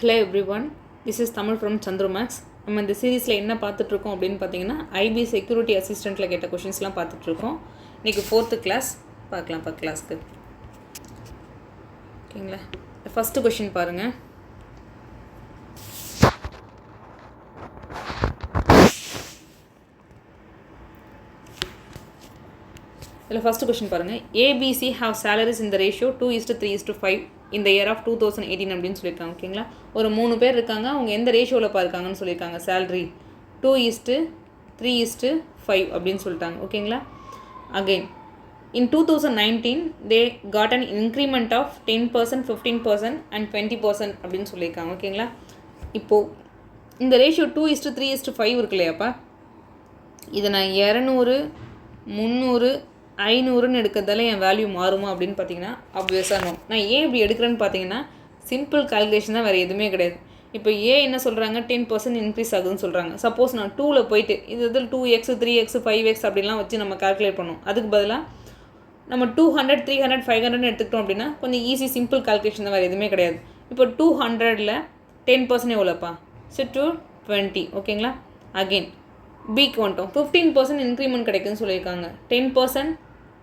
Hello everyone, this is Tamil from Chandrumax. நம்ம இந்த சீரீஸில் என்ன பார்த்துட்ருக்கோம் அப்படின்னு பார்த்தீங்கன்னா ஐபி செக்யூரிட்டி அசிஸ்டண்ட்டில் கேட்ட கொஷின்ஸ்லாம் பார்த்துட்ருக்கோம். இன்றைக்கி 4th கிளாஸ் பார்க்கலாம். கிளாஸ்க்கு ஓகேங்களா. ஃபஸ்ட்டு கொஷின் பாருங்கள். இதில் ஃபஸ்ட்டு கொஷின் பாருங்கள். ஏபிசி ஹாவ் சேலரிஸ் இந்த ரேஷியோ 2:3:5 இந்த இயர் ஆஃப் 2018 அப்படின்னு சொல்லியிருக்காங்க. ஓகேங்களா. ஒரு 3 பேர் இருக்காங்க. அவங்க எந்த ரேஷியோவில் பார்க்காங்கன்னு சொல்லியிருக்காங்க. சேலரி 2:3:5 அப்படின்னு சொல்லிட்டாங்க. ஓகேங்களா. Again in 2019 they got an increment of 10%, 15% and 20% அப்படின்னு சொல்லியிருக்காங்க. ஓகேங்களா. இப்போது இந்த ரேஷியோ 2:3:5 இருக்கு இல்லையாப்பா, இதை நான் 200, 300, 500ன்னு எடுக்கிறதால என் வேல்யூ மாறுமா அப்படின்னு பார்த்தீங்கன்னா ஆப்வியஸாக நோ. நான் ஏன் இப்படி எடுக்கிறேன்னு பார்த்தீங்கன்னா சிம்பிள் கால்குலேஷன் தான், வேறு எதுவுமே கிடையாது. இப்போ என்ன சொல்கிறாங்க, 10% இன்க்ரீஸ் ஆகுதுன்னு சொல்கிறாங்க. சப்போஸ் நான் 2ல் போயிட்டு இதில் 2x, 3x, 5x அப்படின்லாம் வச்சு நம்ம கால்குலேட் பண்ணோம். அதுக்கு பதிலாக நம்ம 200, 300, 500ன்னு எடுத்துக்கிட்டோம் அப்படின்னா கொஞ்சம் ஈஸி சிம்பிள் கால்குலேஷன் தான், வேறு எதுவுமே கிடையாது. இப்போ 200ல் 10% எவ்வளோப்பா? ஸோ 220. ஓகேங்களா. அகெயின் பிக்கு வந்துட்டோம். 15% இன்க்ரிமெண்ட் கிடைக்குதுன்னு சொல்லியிருக்காங்க. 10%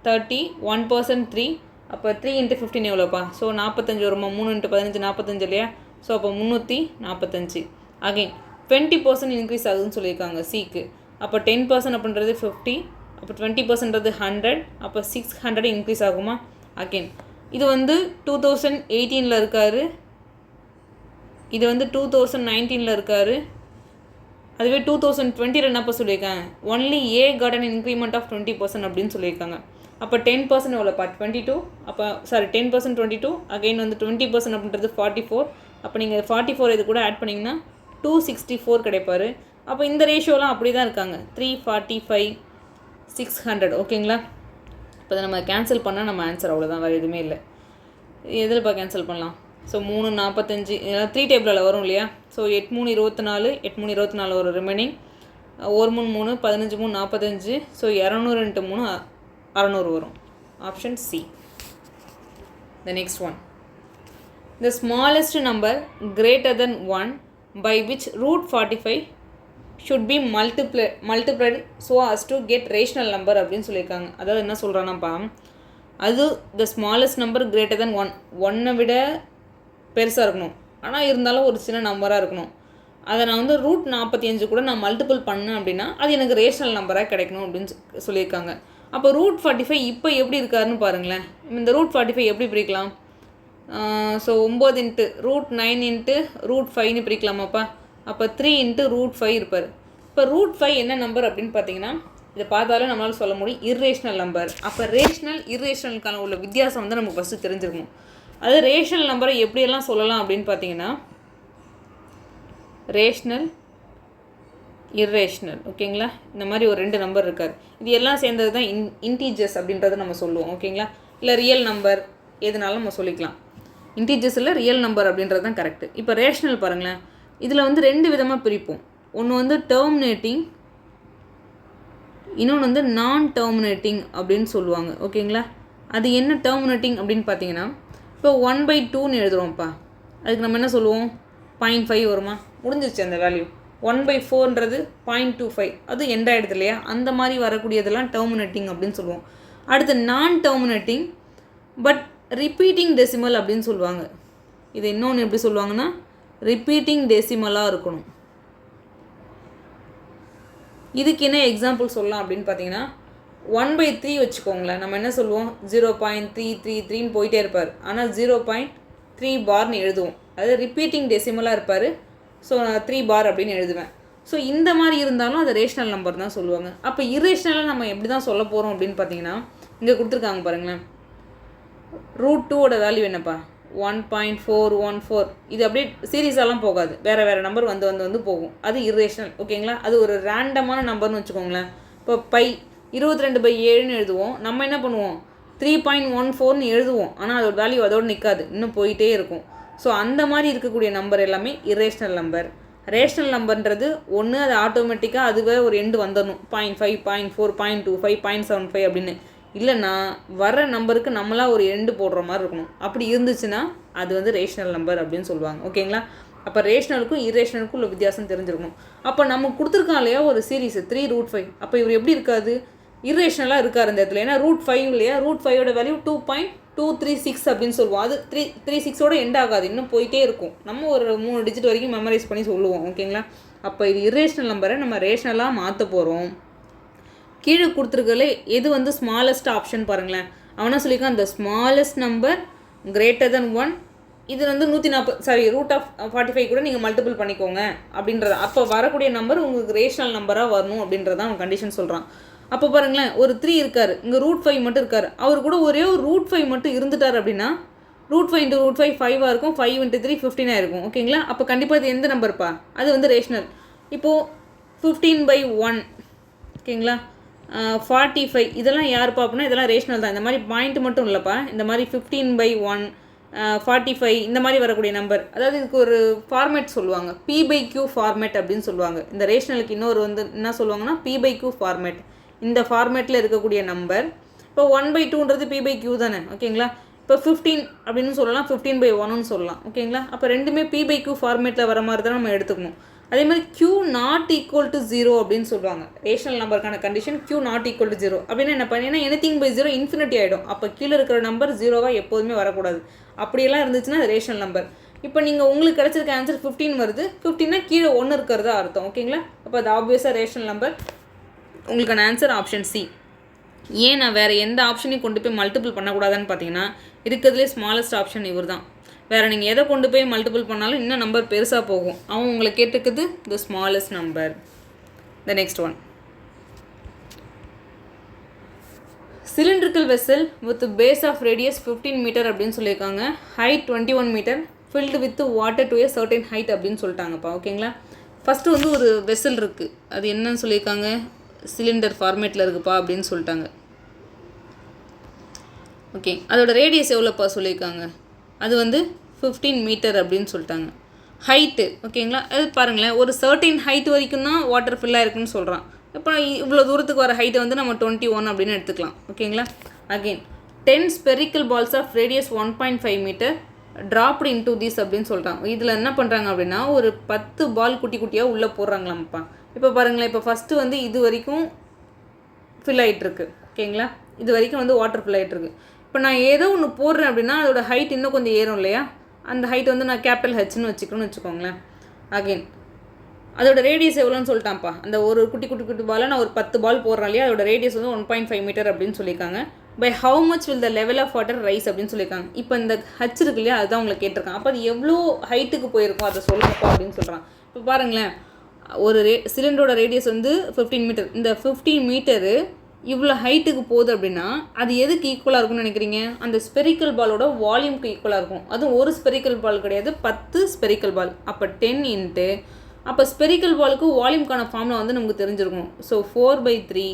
30, 1% 3, அப்போ 3 × 15 எவ்வளோப்பா? ஸோ 45 வருமா? 3 × 15 45 இல்லையா? ஸோ அப்போ 345. அகெயின் 20% இன்க்ரீஸ் ஆகுதுன்னு சொல்லியிருக்காங்க சிக்கு. அப்போ 10% அப்படின்றது 50, அப்போ 20%ன்றது 100, அப்போ 600 இன்க்ரீஸ் ஆகுமா? அகெயின் இது 2018ல் இருக்கார், இது 2019ல் இருக்கார். அதுவே 2020ல் என்னப்போ சொல்லியிருக்காங்க, only a got an increment of 20% அப்படின்னு சொல்லியிருக்காங்க. அப்போ 10% எவ்வளோப்பா? 22. அப்போ 10% 22. அகெயின் 20% அப்படின்றது 44. அப்போ நீங்கள் 44 இது கூட ஆட் பண்ணிங்கன்னா 264 கிடைப்பார். அப்போ இந்த ரேஷியோலாம் அப்படி தான் இருக்காங்க. 345, 600. ஓகேங்களா. இப்போ அதை நம்ம கேன்சல் பண்ணால் நம்ம ஆன்சர் அவ்வளோதான், வேறு எதுவுமே இல்லை. எதில்ப்பா கேன்சல் பண்ணலாம்? ஸோ 3, 45 இதெல்லாம் 3 டேபிளில் வரும் இல்லையா? ஸோ 8 3 24, 8 3 24 ஒரு ரிமைனிங், 1 3 3, 15 3 45. ஸோ 200 × 3 600 வரும். Option C. The next one. The smallest number greater than 1 by which √45 should be multiplied so as to get rational number அப்படின்னு சொல்லியிருக்காங்க. அதாவது என்ன சொல்கிறானாப்பா, அது the smallest number greater than 1, 1 விட பெருசாக இருக்கணும், ஆனால் இருந்தாலும் ஒரு சின்ன நம்பராக இருக்கணும். அதை நான் √45 கூட நான் மல்டிபிள் பண்ணேன் அப்படின்னா அது எனக்கு ரேஷனல் நம்பராக கிடைக்கணும் அப்படின்னு சொல்லியிருக்காங்க. அப்போ √45 இப்போ எப்படி இருக்காருன்னு பாருங்களேன். இந்த √45 எப்படி பிரிக்கலாம்? ஸோ 9 × √9 × √5ன்னு பிரிக்கலாமாப்பா? அப்போ 3 × √5 இருப்பார். இப்போ √5 என்ன நம்பர் அப்படின்னு பார்த்தீங்கன்னா, இதை பார்த்தாலும் நம்மளால் சொல்ல முடியும் இர்ரேஷனல் நம்பர். அப்போ ரேஷனல் இர்ரேஷனலுக்கான உள்ள வித்தியாசம் நமக்கு ஃபஸ்ட்டு தெரிஞ்சிருக்கணும். அது ரேஷனல் நம்பரை எப்படியெல்லாம் சொல்லலாம் அப்படின்னு பார்த்தீங்கன்னா, ரேஷ்னல், இர்ரேஷ்னல். ஓகேங்களா. இந்த மாதிரி ஒரு 2 நம்பர் இருக்கார். இது எல்லாம் சேர்ந்தது தான் இன்டீஜர்ஸ் அப்படின்றத நம்ம சொல்லுவோம். ஓகேங்களா. இல்லை ரியல் நம்பர் எதுனாலும் நம்ம சொல்லிக்கலாம். இன்டீஜர்ஸ் இல்லை ரியல் நம்பர் அப்படின்றது தான் கரெக்டு. இப்போ ரேஷ்னல் பாருங்களேன், இதில் 2 விதமாக பிரிப்போம். ஒன்று டெர்மினேட்டிங், இன்னொன்று நான் டெர்மினேட்டிங் அப்படின்னு சொல்லுவாங்க. ஓகேங்களா. அது என்ன டெர்மினேட்டிங் அப்படின்னு பார்த்தீங்கன்னா, இப்போ 1/2ன்னு எழுதுகிறோம்ப்பா, அதுக்கு நம்ம என்ன சொல்லுவோம்? 0.5 வருமா? முடிஞ்சிருச்சு அந்த வேல்யூ. 1/4ன்றது 0.25, அது எண்ட் ஆகிடுது இல்லையா? அந்த மாதிரி வரக்கூடியதெல்லாம் டெர்மினேட்டிங் அப்படின்னு சொல்லுவோம். அடுத்து நான் டெர்மினேட்டிங் பட் ரிப்பீட்டிங் டெசிமல் அப்படின்னு சொல்லுவாங்க. இது இன்னொன்று எப்படி சொல்லுவாங்கன்னா, ரிப்பீட்டிங் டெசிமலாக இருக்கணும். இதுக்கு என்ன எக்ஸாம்பிள் சொல்லலாம் அப்படின்னு பார்த்தீங்கன்னா, 1/3 வச்சுக்கோங்களேன். நம்ம என்ன சொல்லுவோம்? 0.333ன்னு போயிட்டே இருப்பார், ஆனால் 0.3 பார்னு எழுதுவோம். அது ரிப்பீட்டிங் டெசிமலாக இருப்பார். ஸோ நான் 3 பார் அப்படின்னு எழுதுவேன். ஸோ இந்த மாதிரி இருந்தாலும் அது ரேஷனல் நம்பர் தான் சொல்லுவாங்க. அப்போ இர்ரேஷனலாக நம்ம எப்படி தான் சொல்ல போகிறோம் அப்படின்னு பார்த்தீங்கன்னா, இங்கே கொடுத்துருக்காங்க பாருங்களேன். √2ஓட வேல்யூ என்னப்பா? 1.414. இது அப்படியே சீரியஸாலாம் போகாது, வேறு நம்பர் வந்து போகும். அது இர்ரேஷனல். ஓகேங்களா. அது ஒரு ரேண்டமான நம்பர்னு வச்சுக்கோங்களேன். இப்போ 22/7ன்னு எழுதுவோம். நம்ம என்ன பண்ணுவோம்? 3.14ன்னு எழுதுவோம், ஆனால் அதோட வேல்யூ அதோடு நிற்காது, இன்னும் போயிட்டே இருக்கும். ஸோ அந்த மாதிரி இருக்கக்கூடிய நம்பர் எல்லாமே இர்ரேஷனல் நம்பர். ரேஷனல் நம்பர்ன்றது ஒன்று அது ஆட்டோமேட்டிக்காக அதுவே ஒரு எண்டு வந்துடணும். 0.5, 0.4, 0.25, 0.75 அப்படின்னு. இல்லைன்னா வர நம்பருக்கு நம்மளாக ஒரு எண்டு போடுற மாதிரி இருக்கணும். அப்படி இருந்துச்சுன்னா அது ரேஷனல் நம்பர் அப்படின்னு சொல்லுவாங்க. ஓகேங்களா. அப்போ ரேஷனலுக்கும் இரேஷனலுக்கும் உள்ள வித்தியாசம் தெரிஞ்சிருக்கணும். அப்போ நம்ம கொடுத்துருக்கான் இல்லையா ஒரு சீரீஸ் 3√5. அப்போ இவர் எப்படி இருக்காது, இரேஷனலாக இருக்கார் அந்த இடத்துல. ஏன்னா √5 இல்லையா, √5ஓட வேல்யூ 2.236 அப்படின்னு சொல்லுவோம். அது 336ஓட எண்ட் ஆகாது, இன்னும் போயிட்டே இருக்கும். நம்ம ஒரு 3 டிஜிட் வரைக்கும் மெமரைஸ் பண்ணி சொல்லுவோம். ஓகேங்களா. அப்போ இது இரேஷனல் நம்பரை நம்ம ரேஷனலாக மாற்ற போகிறோம். கீழே கொடுத்துருக்கல எது வந்து ஸ்மாலஸ்ட் ஆப்ஷன் பாருங்களேன். அவனா சொல்லியிருக்கான் அந்த ஸ்மாலஸ்ட் நம்பர் greater than 1. இது வந்து 140 √45 கூட நீங்கள் மல்டிபிள் பண்ணிக்கோங்க அப்படின்றது. அப்போ வரக்கூடிய நம்பர் உங்களுக்கு ரேஷனல் நம்பராக வரணும் அப்படின்றத அவன் கண்டிஷன் சொல்கிறான். அப்போ பாருங்களேன், ஒரு 3 இருக்கார், இங்கே √5 மட்டும் இருக்கார். அவர் கூட ஒரே ஒரு √5 மட்டும் இருந்துட்டார் அப்படின்னா √5 × √5 5 இருக்கும், 5 × 3 15 இருக்கும். ஓகேங்களா. அப்போ கண்டிப்பாக இது எந்த நம்பர்ப்பா, அது வந்து ரேஷனல். இப்போது 15/1 ஓகேங்களா, 45 இதெல்லாம் யாருப்பா அப்படின்னா இதெல்லாம் ரேஷனல் தான். இந்த மாதிரி பாயிண்ட் மட்டும் இல்லைப்பா, இந்த மாதிரி 15/1 45 இந்த மாதிரி வரக்கூடிய நம்பர். அதாவது இதுக்கு ஒரு ஃபார்மேட் சொல்லுவாங்க, P/Q ஃபார்மேட் அப்படின்னு சொல்லுவாங்க. இந்த ரேஷனலுக்கு இன்னொரு வந்து என்ன சொல்லுவாங்கன்னா P/Q ஃபார்மேட். இந்த ஃபார்மேட்டில் இருக்கக்கூடிய நம்பர் இப்போ 1/2ன்றது P/Q தானே. ஓகேங்களா. இப்போ 15 அப்படின்னு சொல்லலாம், 15/1ன்னு சொல்லலாம். ஓகேங்களா. அப்போ ரெண்டுமே P/Q ஃபார்மேட்டில் வர மாதிரி தான் நம்ம எடுத்துக்கணும். அதே மாதிரி Q ≠ 0 அப்படின்னு சொல்லுவாங்க. ரேஷனல் நம்பருக்கான கண்டிஷன் Q ≠ 0 அப்படின்னா என்ன பண்ணீங்கன்னா anything/0 இன்ஃபினிட்டி ஆகிடும். அப்போ கீழே இருக்கிற நம்பர் 0வாக எப்போதுமே வரக்கூடாது. அப்படியெல்லாம் இருந்துச்சுன்னா அது ரேஷனல் நம்பர். இப்போ நீங்கள் உங்களுக்கு கிடச்சிருக்க ஆன்சர் 15 வருது, 15னா கீழே 1 இருக்கிறதா அர்த்தம். ஓகேங்களா. அப்போ அது ஆப்வியஸாக ரேஷனல் நம்பர். உங்களுக்கான ஆன்சர் ஆப்ஷன் சி. ஏன் நான் வேறு எந்த ஆப்ஷனையும் கொண்டு போய் மல்டிபிள் பண்ணக்கூடாதுன்னு பார்த்தீங்கன்னா இருக்கிறதுலே ஸ்மாலஸ்ட் ஆப்ஷன் இவர் தான். வேறு நீங்கள் எதை கொண்டு போய் மல்டிபிள் பண்ணாலும் இன்னும் நம்பர் பெருசாக போகும். அவன் உங்களை கேட்டுக்குது the smallest number. The next one, cylindrical vessel with base of radius 15 metre அப்படின்னு சொல்லியிருக்காங்க. Height 21 metre, filled with water to a certain height அப்படின்னு சொல்லிட்டாங்கப்பா. ஓகேங்களா. ஃபஸ்ட்டு வந்து ஒரு வெசல் இருக்குது, அது என்னன்னு சொல்லியிருக்காங்க, சிலிண்டர் ஃபார்மேட்டில் இருக்குப்பா அப்படின்னு சொல்லிட்டாங்க. ஓகே, அதோட ரேடியஸ் எவ்வளோப்பா சொல்லியிருக்காங்க, அது வந்து 15 மீட்டர் அப்படின்னு சொல்லிட்டாங்க. ஹைட்டு ஓகேங்களா, அது பாருங்களேன் ஒரு சர்டன் ஹைட் வரைக்கும் தான் வாட்டர் ஃபில்லாக இருக்குன்னு சொல்கிறான். இப்போ இவ்வளோ தூரத்துக்கு வர ஹைட்டை வந்து நம்ம 21 அப்படின்னு எடுத்துக்கலாம். ஓகேங்களா. Again 10 spherical balls of radius 1.5 metre dropped into these அப்படின்னு சொல்கிறான். இதில் என்ன பண்ணுறாங்க அப்படின்னா ஒரு 10 பால் குட்டி குட்டியாக உள்ளே போடுறாங்களாம்ப்பா. இப்போ பாருங்களேன், இப்போ ஃபஸ்ட்டு வந்து இது வரைக்கும் ஃபில் ஆகிட்டுருக்கு. ஓகேங்களா. இது வரைக்கும் வந்து வாட்டர் ஃபில் ஆகிட்டுருக்கு. இப்போ நான் ஏதோ ஒன்று போடுறேன் அப்படின்னா அதோட ஹைட் இன்னும் கொஞ்சம் ஏறும் இல்லையா. அந்த ஹைட் வந்து நான் கேபிட்டல் ஹெச்னு வச்சுக்கணும்னு வச்சுக்கோங்களேன். அகெயின் அதோட ரேடியஸ் எவ்வளோன்னு சொல்லிட்டான்ப்பா. அந்த ஒரு குட்டி குட்டி குட்டி பாலை நான் ஒரு 10 பால் போடுறேன் இல்லையா, அதோட ரேடியஸ் வந்து 1.5 மீட்டர் அப்படின்னு சொல்லியிருக்காங்க. By how much will the level of water rise அப்படின்னு சொல்லியிருக்காங்க. இப்போ இந்த ஹச் இருக்கு இல்லையா, அதுதான் உங்களை கேட்டிருக்கான். அப்போ அது எவ்வளோ ஹைட்டுக்கு போயிருக்கும் அதை சொல்லுங்கப்பா அப்படின்னு சொல்கிறான். இப்போ பாருங்களேன், ஒரு சிலிண்டரோட ரேடியஸ் வந்து 15 மீட்டர். இந்த 15 மீட்டரு இவ்வளோ ஹைட்டுக்கு போகுது அப்படின்னா அது எதுக்கு ஈக்குவலாக இருக்கும்னு நினைக்கிறீங்க, அந்த ஸ்பெரிக்கல் பாலோட வால்யூம்க்கு ஈக்குவலாக இருக்கும். அதுவும் ஒரு ஸ்பெரிக்கல் பால் கிடையாது, 10 ஸ்பெரிக்கல் பால். அப்போ 10 இன்ட்டு அப்போ ஸ்பெரிக்கல் பாலுக்கு வால்யூம்க்கான ஃபார்முலா வந்து நமக்கு தெரிஞ்சிருக்கும். So 4/3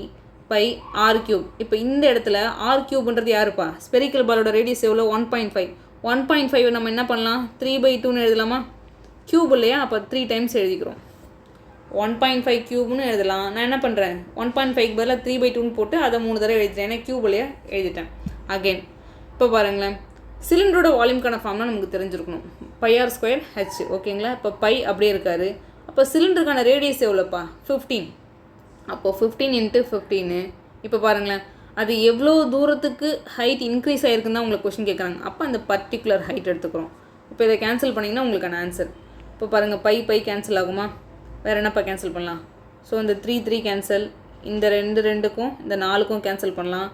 pi r3. இப்போ இந்த இடத்துல r3ன்றது யாருப்பா, ஸ்பெரிக்கல் பாலோட ரேடியஸ் எவ்வளோ 1.5. 1.5 நம்ம என்ன பண்ணலாம் 3/2ன்னு எழுதலாமா, க்யூப் இல்லையா. அப்போ 3 டைம்ஸ் எழுதிக்கிறோம். 1.5 க்யூப்னு எழுதலாம். நான் என்ன பண்ணுறேன் 1.5க்கு பதிலாக 3/2ன்னு போட்டு அதை 3 தடவை எழுதிட்டேன். ஏன்னா க்யூப் இல்லையா எழுதிட்டேன். அகெயின் இப்போ பாருங்களேன், சிலிண்டரோட வால்யூம்க்கான ஃபார்ம்லாம் நமக்கு தெரிஞ்சிருக்கணும், πr²h. ஓகேங்களா. இப்போ பை அப்படியே இருக்காரு. அப்போ சிலிண்டருக்கான ரேடியஸ் எவ்வளோப்பா 15. அப்போது 15 × 15. இப்போ பாருங்களேன், அது எவ்வளோ தூரத்துக்கு ஹைட் இன்க்ரீஸ் ஆகிருக்குன்னு தான் உங்களுக்கு கொஸ்டின் கேட்குறாங்க. அப்போ அந்த பர்டிகுலர் ஹைட் எடுத்துக்கிறோம். இப்போ இதை கேன்சல் பண்ணிங்கன்னா உங்களுக்கான ஆன்சர். இப்போ பாருங்கள், பை கேன்சல் ஆகுமா, வேறு என்னப்பா கேன்சல் பண்ணலாம். ஸோ இந்த 3 கேன்சல், இந்த 2க்கும் இந்த 4க்கும் கேன்சல் பண்ணலாம்.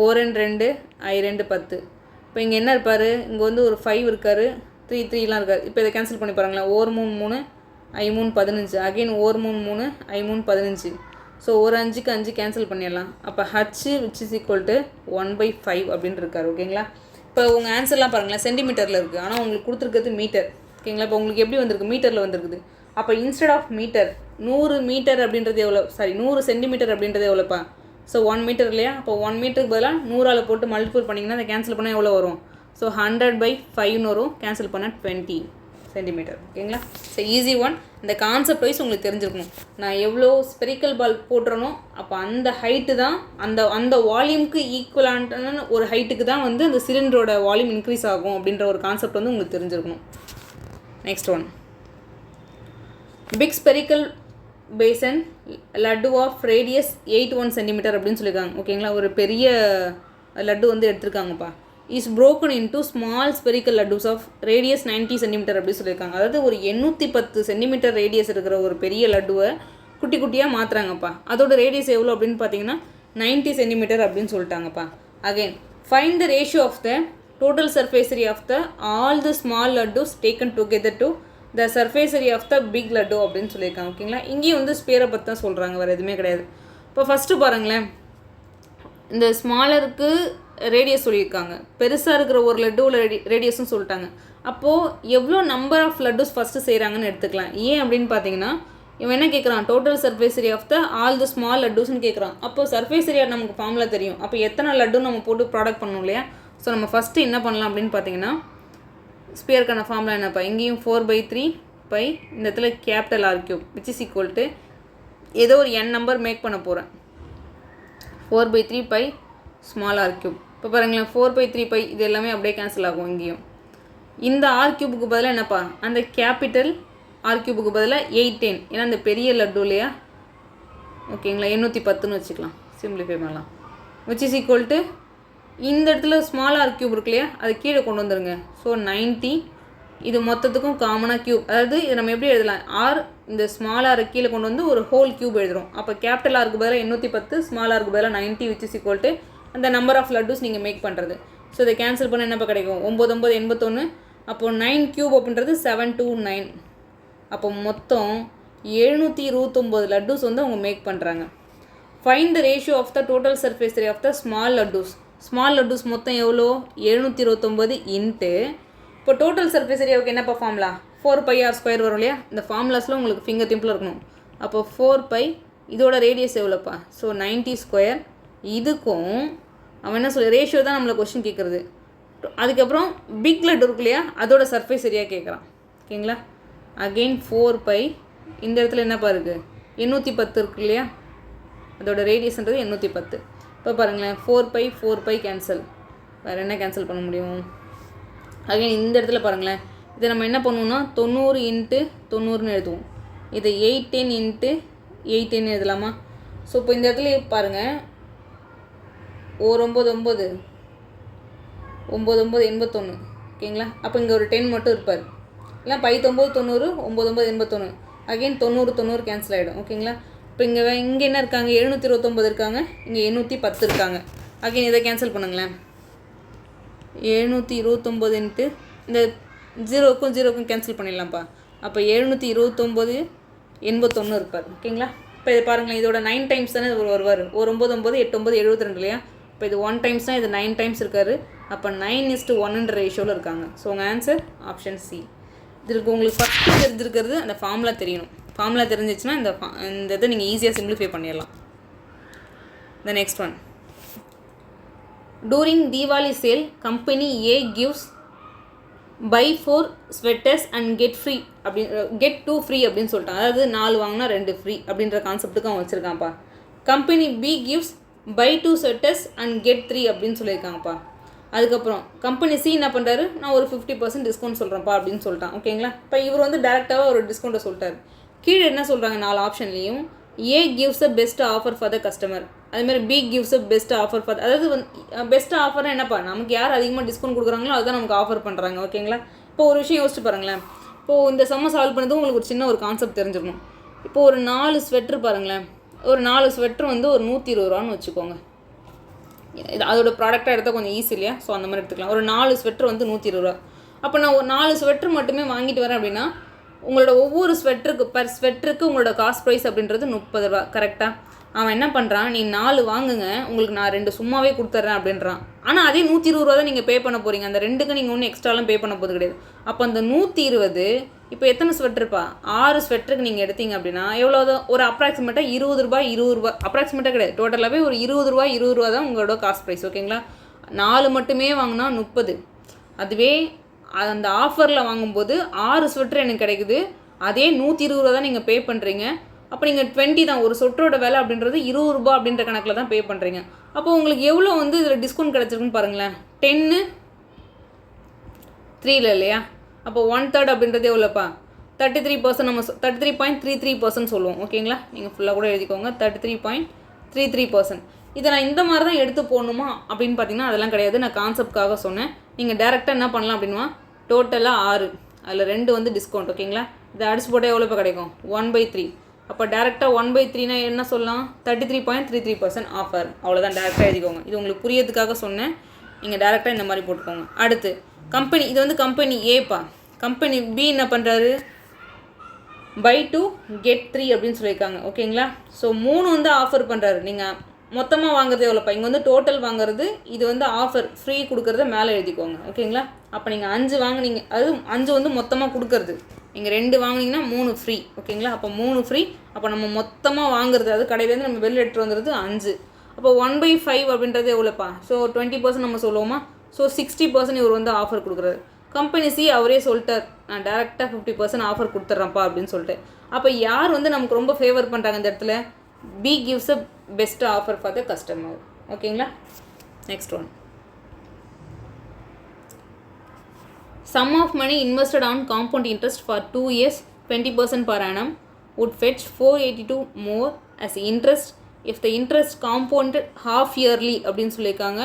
O2 2, I2 10. இப்போ இங்கே என்ன இருப்பார், இங்கே வந்து ஒரு 5 இருக்கார், 3 இருக்கார். இப்போ இதை கேன்சல் பண்ணி பாருங்களேன். O3 3, I3 15. Again O3 3, I3 15. So ஒரு 5க்கு 5 கேன்சல் பண்ணிடலாம். அப்போ H which is equal to 1/5 அப்படின்னு இருக்கார். ஓகேங்களா. இப்போ உங்கள் ஆன்சர்லாம் பாருங்களேன் சென்டிமீட்டரில் இருக்குது, ஆனால் உங்களுக்கு கொடுத்துருக்கிறது மீட்டர். ஓகேங்களா. இப்போ உங்களுக்கு எப்படி வந்திருக்கு, மீட்டரில் வந்திருக்குது. அப்போ இன்ஸ்டெட் ஆஃப் மீட்டர் 100 மீட்டர் அப்படின்றது எவ்வளோ, 100 சென்டிமீட்டர் அப்படின்றது எவ்வளோப்பா. ஸோ 1 மீட்டர் இல்லையா. அப்போ 1 மீட்டருக்கு பதிலாக 100ஆல் போட்டு மல்டிபிள் பண்ணிங்கன்னா அதை கேன்சல் பண்ணால் எவ்வளோ வரும். ஸோ 100/5ன்னு வரும். கேன்சல் பண்ணால் 20 சென்டிமீட்டர். ஓகேங்களா. So easy one. இந்த கான்செப்ட் வைஸ் உங்களுக்கு தெரிஞ்சிருக்கணும். நான் எவ்வளோ ஸ்பெரிக்கல் பால் போட்டுறனோ அப்போ அந்த ஹைட்டு தான் அந்த வால்யூம்க்கு ஈக்குவலான ஒரு ஹைட்டுக்கு தான் வந்து அந்த சிலிண்டரோட வால்யூம் இன்க்ரீஸ் ஆகும் அப்படின்ற ஒரு கான்செப்ட் வந்து உங்களுக்கு தெரிஞ்சிருக்கணும். Next one, big spherical besan laddu of radius 81 centimetre அப்படின்னு சொல்லியிருக்காங்க. ஓகேங்களா, ஒரு பெரிய லட்டு வந்து எடுத்திருக்காங்கப்பா. Is broken into small spherical laddus of radius 90 centimetre அப்படின்னு சொல்லியிருக்காங்க. அதாவது ஒரு 810 சென்டிமீட்டர் ரேடியஸ் இருக்கிற ஒரு பெரிய லட்டுவை குட்டி குட்டியாக மாற்றுறாங்கப்பா. அதோட ரேடியஸ் எவ்வளோ அப்படின்னு பார்த்தீங்கன்னா 90 சென்டிமீட்டர் அப்படின்னு சொல்லிட்டாங்கப்பா. Again find the ratio of the total surface area of the all the small laddus taken together to the surface area of the big laddu அப்படின்னு சொல்லியிருக்காங்க. ஓகேங்களா, இங்கேயும் வந்து ஸ்பேரை பற்றி தான் சொல்கிறாங்க, வேறு எதுவுமே கிடையாது. இப்போ ஃபஸ்ட்டு பாருங்களேன், இந்த ஸ்மாலருக்கு ரேடியஸ் சொல்லியிருக்காங்க, பெருசாக இருக்கிற ஒரு லட்டுவில் ரேடியஸும் சொல்லிட்டாங்க. அப்போது எவ்வளோ நம்பர் ஆஃப் லட்டுஸ் ஃபஸ்ட்டு செய்கிறாங்கன்னு எடுத்துக்கலாம். ஏன் அப்படின்னு பார்த்தீங்கன்னா, இவன் என்ன கேட்குறான், total surface area of the all the small லட்டுஸ்ன்னு கேட்குறான். அப்போது சர்ஃபேஸ் ஏரியா நமக்கு ஃபார்முலா தெரியும். அப்போ எத்தனை லட்டுன்னு நம்ம போட்டு ப்ராடக்ட் பண்ணணும் இல்லையா? ஸோ நம்ம ஃபஸ்ட்டு என்ன பண்ணலாம் அப்படின்னு பார்த்தீங்கன்னா, ஸ்பியருக்கான ஃபார்முலா என்னப்பா, இங்கேயும் 4/3 பை இந்த இடத்துல capital R cube which is equal to ஏதோ ஒரு n நம்பர் மேக் பண்ண போகிறேன். 4/3 பை ஸ்மால் ஆர் கியூப். இப்போ பாருங்களேன், 4/3 பை இது எல்லாமே அப்படியே கேன்சல் ஆகும். இங்கேயும் இந்த ஆர் கியூபுக்கு பதிலாக என்னப்பா, அந்த கேபிட்டல் ஆர் கியூபுக்கு பதிலாக 810, ஏன்னா அந்த பெரிய லட்டு இல்லையா? ஓகேங்களா, 810ன்னு வச்சுக்கலாம், சிம்பிளிஃபை பண்ணலாம். விச் இஸ் ஈக்குவல் டு இந்த இடத்துல ஸ்மால் ஆர் கியூப் இருக்கு இல்லையா, அது கீழே கொண்டு வந்துடுங்க. ஸோ 90, இது மொத்தத்துக்கும் காமனாக கியூப். அதாவது இதை நம்ம எப்படி எழுதலாம், ஆர் இந்த ஸ்மால் ஆரை கீழே கொண்டு வந்து ஒரு ஹோல் கியூப் எழுதுகிறோம். அப்போ கேபிட்டல் ஆருக்கு பதிலாக 810, ஸ்மால் ஆருக்கு பதிலாக 90 விச் இஸ் ஈக்குவல் டு அந்த நம்பர் ஆஃப் லட்டுஸ் நீங்கள் மேக் பண்ணுறது. ஸோ இதை கேன்சல் பண்ண என்னப்போ கிடைக்கும், 9 9 81. அப்போது 9 கியூப் அப்படின்றது 729. அப்போ மொத்தம் 729 லட்டுஸ் வந்து அவங்க மேக் பண்ணுறாங்க. Find the ratio of the total surface area of the small laddus. Small laddus மொத்தம் எவ்வளோ, 729 இன்ட்டு இப்போ டோட்டல் சர்ஃபேஸ் ஏரியாவுக்கு என்னப்பா ஃபார்முலா, 4πr² வரும் இல்லையா? இந்த ஃபார்முலாஸில் உங்களுக்கு ஃபிங்கர் டிம்பில் இருக்கணும். அப்போ 4π, இதோட ரேடியஸ் எவ்வளோப்பா, ஸோ 90². இதுக்கும் அவன் என்ன சொல்லி ரேஷியோ தான் நம்மளை கொஸ்டின் கேட்குறது. அதுக்கப்புறம் பிக் லட்டு இருக்கு இல்லையா, அதோட சர்ஃபேஸ் ஏரியா கேட்குறான். ஓகேங்களா, அகெயின் 4π, இந்த இடத்துல என்னப்பா இருக்குது, 810 இருக்கு இல்லையா, அதோட ரேடியஸ்ன்றது 810. இப்போ பாருங்களேன், 4π கேன்சல், வேறு என்ன கேன்சல் பண்ண முடியும். அகைன் இந்த இடத்துல பாருங்களேன், இதை நம்ம என்ன பண்ணுவோம்னா 90 இன்ட்டு 90ன்னு எழுதுவோம். இதை 810 இன்ட்டு 810 எழுதலாமா? ஸோ இப்போ இந்த இடத்துல பாருங்கள், 9 81. ஓகேங்களா, அப்போ இங்கே ஒரு 10 மட்டும் இருப்பார், இல்லை 9 90 9 81. அகெயின் 90 கேன்சல் ஆகிடும். ஓகேங்களா, இப்போ இங்கே என்ன இருக்காங்க, 729 இருக்காங்க, இங்கே 810 இருக்காங்க. அகெயின் இதை கேன்சல் பண்ணுங்களேன், 729 இன்ட்டு இந்த 0க்கும் 0க்கும் கேன்சல் பண்ணிடலாம்ப்பா. அப்போ 729 81 இருப்பார். ஓகேங்களா, இப்போ இது பாருங்களேன், இதோட 9 டைம்ஸ் தானே இது வருவார். ஒரு 9 9 8 9 72 இல்லையா? இப்போ இது 1 டைம்ஸ் தான், இது 9 டைம்ஸ் இருக்கார். அப்போ 9:1 ரேஷியோவில் இருக்காங்க. ஸோ உங்கள் ஆன்சர் ஆப்ஷன் சி. இதுக்கு உங்களுக்கு ஃபஸ்ட்டு தெரிஞ்சிருக்கிறது அந்த ஃபார்முலா தெரியணும். ஃபார்முலா தெரிஞ்சிச்சுன்னா இந்த இதை நீங்கள் ஈஸியாக சிம்பிளிஃபை பண்ணிடலாம். The next one, during Deepavali sale company A gives buy 4 sweaters and get 2 free அப்படின்னு சொல்லிட்டாங்க. அதாவது 4 வாங்கினா 2 ஃப்ரீ அப்படின்ற கான்செப்ட்டுக்கு அவன் வச்சுருக்கான்ப்பா. Company B gives buy 2 sweaters and get 3 அப்படின்னு சொல்லியிருக்காங்கப்பா. அதுக்கப்புறம் கம்பெனி சி என்ன பண்ணுறாரு, நான் ஒரு 50% டிஸ்கவுண்ட் சொல்கிறேன்ப்பா அப்படின்னு சொல்லிட்டான். ஓகேங்களா, இப்போ இவர் வந்து டேரெக்டாக ஒரு டிஸ்கவுண்ட்டை சொல்லிட்டார். கீழே என்ன சொல்கிறாங்க, 4 ஆப்ஷன்லேயும் A gives a best offer for the customer, அதுமாதிரி B gives a best offer for, அதாவது பெஸ்ட் ஆஃபர்னா என்னப்பா, நமக்கு யார் அதிகமாக டிஸ்கவுண்ட் கொடுக்குறாங்களோ அதுதான் நமக்கு ஆஃபர் பண்ணுறாங்க. ஓகேங்களா, இப்போ ஒரு விஷயம் யோசிச்சு பாருங்களேன். இப்போது இந்த சம்ம சால்வ் பண்ணது உங்களுக்கு ஒரு சின்ன ஒரு கான்செப்ட் தெரிஞ்சிடணும். இப்போது ஒரு 4 ஸ்வெட்ரு பாருங்களேன், ஒரு 4 ஸ்வெட்ரு வந்து ஒரு 120 ரூபான்னு வச்சுக்கோங்க. இது அதோட ப்ராடக்டாக எடுத்தால் கொஞ்சம் ஈஸி இல்லையா? ஸோ அந்த மாதிரி எடுத்துக்கலாம். ஒரு 4 ஸ்வெட்ரு வந்து 120 ரூபா. அப்போ நான் ஒரு 4 ஸ்வெட்ரு மட்டுமே வாங்கிட்டு வரேன் அப்படின்னா உங்களோட ஒவ்வொரு ஸ்வெட்டருக்கு பர் ஸ்வெட்டருக்கு உங்களோட காஸ்ட் ப்ரைஸ் அப்படின்றது 30 ரூபா. கரெக்டாக அவன் என்ன பண்ணுறான், நீ 4 வாங்குங்க, உங்களுக்கு நான் 2 சும்மாவே கொடுத்துட்றேன் அப்படின்றான். ஆனால் அதே 120 ரூபா தான் நீங்கள் பே பண்ண போகிறீங்க. அந்த 2க்கு நீங்கள் ஒன்றும் எக்ஸ்ட்ராலாம் பே பண்ண போகிறது கிடையாது. அப்போ அந்த 120 இப்போ எத்தனை ஸ்வெட்டருப்பா, 6 ஸ்வெட்டருக்கு நீங்கள் எடுத்தீங்க அப்படின்னா எவ்வளோ தான், ஒரு அப்ராக்சிமேட்டாக 20 ரூபா, அப்ராக்சிமேட்டாக கிடையாது, டோட்டலாகவே ஒரு 20 ரூபா தான் உங்களோட காஸ்ட் ப்ரைஸ். ஓகேங்களா, 4 மட்டுமே வாங்கினா 30. அதுவே அந்த ஆஃபரில் வாங்கும்போது 6 ஸ்வெட்டர் எனக்கு கிடைக்குது, அதே 120 ரூபா தான் நீங்கள் பே பண்ணுறீங்க. அப்போ நீங்கள் 20 தான், ஒரு சொட்டரோட விலை அப்படின்றது 20 ரூபா அப்படின்ற கணக்கில் தான் பே பண்ணுறீங்க. அப்போ உங்களுக்கு எவ்வளோ வந்து இதில் டிஸ்கவுண்ட் கிடச்சிருக்குன்னு பாருங்களேன். 10 3 இல்லையா? அப்போ 1/3 அப்படின்றது எவ்வளோப்பா, 33% நம்ம 33.33% சொல்லுவோம். ஓகேங்களா, நீங்கள் ஃபுல்லாக கூட எழுதிக்கோங்க. 33.33%. இதை நான் இந்த மாதிரி தான் எடுத்து போடணுமா அப்படின்னு பார்த்தீங்கன்னா அதெல்லாம் கிடையாது. நான் கான்செப்ட்காக சொன்னேன். நீங்கள் டேரெக்டாக என்ன பண்ணலாம் அப்படின்னா டோட்டலாக 6, அதில் 2 வந்து டிஸ்கவுண்ட். ஓகேங்களா, இதை அடிச்சு போட்டால் எவ்வளோ இப்போ கிடைக்கும்? 1/3. அப்போ டேரெக்டாக 1/3னா என்ன சொல்லலாம்? 33.33% ஆஃபர். அவ்வளோதான், டேரெக்டாக எழுதிக்கோங்க. இது உங்களுக்கு புரியறதுக்காக சொன்னேன். நீங்கள் டேரெக்டாக இந்த மாதிரி போட்டுக்கோங்க. அடுத்து கம்பெனி, இது வந்து கம்பெனி ஏப்பா. கம்பெனி பி என்ன பண்ணுறாரு? buy 2 get 3 அப்படின்னு சொல்லியிருக்காங்க. ஓகேங்களா, ஸோ 3 வந்து ஆஃபர் பண்ணுறாரு. நீங்கள் மொத்தமாக வாங்குறது எவ்வளோப்பா? இங்கே வந்து டோட்டல் வாங்குறது, இது வந்து ஆஃபர் ஃப்ரீ கொடுக்குறத மேலே எழுதிக்கோங்க. ஓகேங்களா, அப்போ நீங்கள் 5 வாங்குனீங்க, அது 5 வந்து மொத்தமாக கொடுக்குறது. நீங்கள் 2 வாங்கினீங்கன்னா 3 ஃப்ரீ. ஓகேங்களா, அப்போ 3 ஃப்ரீ. அப்போ நம்ம மொத்தமாக வாங்குறது, அது கடையிலேருந்து நம்ம வெளில எடுத்துகிட்டு வந்துறது 5. அப்போ 1/5 அப்படின்றது எவ்வளோப்பா? ஸோ 20% நம்ம சொல்லுவோமா? ஸோ 60% இவர் வந்து ஆஃபர் கொடுக்குறாரு. கம்பெனி சி அவரே சொல்லிட்டார், நான் டேரெக்டாக 50% ஆஃபர் கொடுத்துட்றேன்ப்பா அப்படின்னு சொல்லிட்டு. அப்போ யார் வந்து நமக்கு ரொம்ப ஃபேவர் பண்ணுறாங்க இந்த இடத்துல? B gives a best offer for the customer. ஓகேங்களா, next one. Sum of money invested on compound interest for 2 years 20% per annum would fetch 482 more as interest if the interest compounded half yearly அப்படின்னு சொல்லியிருக்காங்க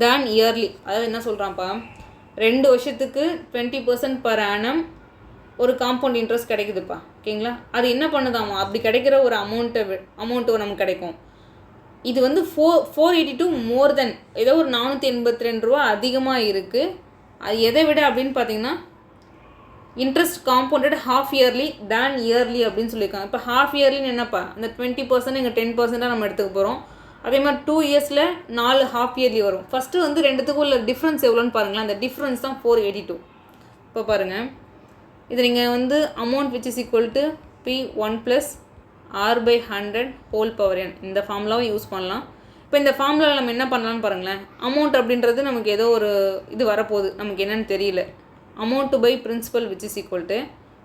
than yearly. அதாவது என்ன சொல்கிறான்ப்பா, 2 வருஷத்துக்கு 20% per annum ஒரு compound interest கிடைக்குதுப்பா. ஓகேங்களா, அது என்ன பண்ணுதாமா? அப்படி கிடைக்கிற ஒரு அமௌண்ட்டு நமக்கு கிடைக்கும். இது வந்து 482 மோர் தென், ஏதோ ஒரு 482 ரூபா அதிகமாக இருக்குது. அது எதை விட அப்படின்னு பார்த்தீங்கன்னா இன்ட்ரெஸ்ட் காம்பவுண்டட் ஹாஃப் இயர்லி தேன் இயர்லி அப்படின்னு சொல்லியிருக்காங்க. இப்போ ஹாஃப் இயர்லின்னு என்னப்பா? அந்த 20% இங்கே 10% நம்ம எடுத்துக்க போகிறோம். அதே மாதிரி 2 இயர்ஸில் 4 ஹாஃப் இயர்லி வரும். ஃபஸ்ட்டு வந்து ரெண்டுத்துக்கும் உள்ள டிஃப்ரென்ஸ் எவ்வளோன்னு பாருங்களேன். அந்த டிஃப்ரென்ஸ் தான் 482. இப்போ பாருங்கள், இது நீங்கள் வந்து amount which is equal to P1 + R/100 whole power n இந்த ஃபார்முலாவும் யூஸ் பண்ணலாம். இப்போ இந்த ஃபார்முலாவில் நம்ம என்ன பண்ணலான்னு பாருங்களேன். அமௌண்ட் அப்படின்றது நமக்கு ஏதோ ஒரு இது வரப்போகுது, நமக்கு என்னென்னு தெரியல. Amount by principal which is equal to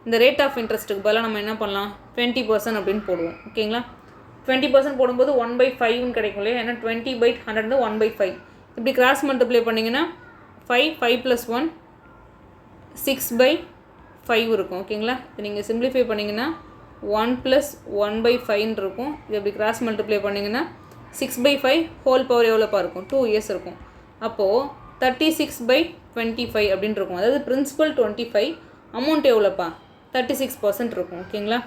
இந்த ரேட் ஆஃப் இன்ட்ரெஸ்ட்டுக்கு பதிலாக நம்ம என்ன பண்ணலாம்? 20% அப்படின்னு போடுவோம். ஓகேங்களா, 20% போடும்போது 1/5ன்னு கிடைக்கும் இல்லையா? ஏன்னா 20/100 1/5. இப்படி கிராஸ் மல்டிப்ளை பண்ணிங்கன்னா 5 + 1 6/5 இருக்கும். ஓகேங்களா, இது நீங்கள் சிம்பிளிஃபை பண்ணிங்கன்னா 1 + 1/5 இருக்கும். இது அப்படி கிராஸ் மல்டிப்ளை பண்ணிங்கன்னா 6/5 ஹோல் பவர் எவ்வளோப்பா இருக்கும்? 2 இயர்ஸ் இருக்கும். அப்போது 36/25 அப்படின்னு இருக்கும். அதாவது பிரின்சிபல் 25, அமௌண்ட் எவ்வளோப்பா? 36% இருக்கும். ஓகேங்களா,